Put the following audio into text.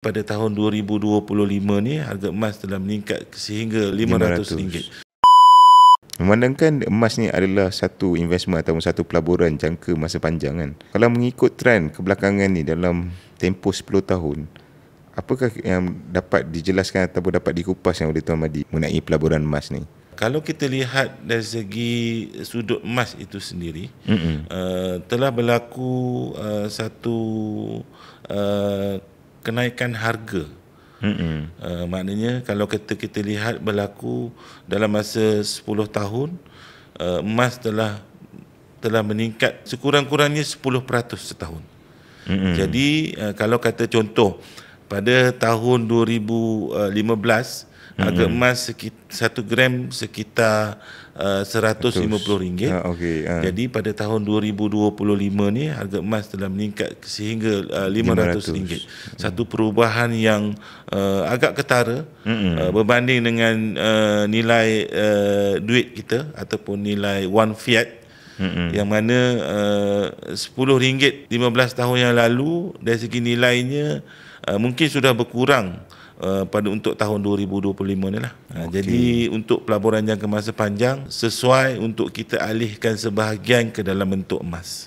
Pada tahun 2025 ni harga emas telah meningkat sehingga RM500. Memandangkan emas ni adalah satu investment ataupun satu pelaburan jangka masa panjang kan. Kalau mengikut trend kebelakangan ni dalam tempoh 10 tahun, apakah yang dapat dijelaskan ataupun dapat dikupas yang oleh Tuan Madi mengenai pelaburan emas ni? Kalau kita lihat dari segi sudut emas itu sendiri, telah berlaku satu kenaikan harga. Maknanya kalau kita lihat berlaku dalam masa 10 tahun, emas telah meningkat sekurang-kurangnya 10% setahun. Jadi kalau kata contoh, pada tahun 2015 harga emas 1 gram sekitar RM150. Jadi pada tahun 2025 ni harga emas telah meningkat sehingga RM500. Satu perubahan yang agak ketara berbanding dengan nilai duit kita ataupun nilai wang fiat, yang mana RM10 15 tahun yang lalu dari segi nilainya mungkin sudah berkurang pada untuk tahun 2025 ni lah. Jadi untuk pelaburan jangka masa panjang, sesuai untuk kita alihkan sebahagian ke dalam bentuk emas.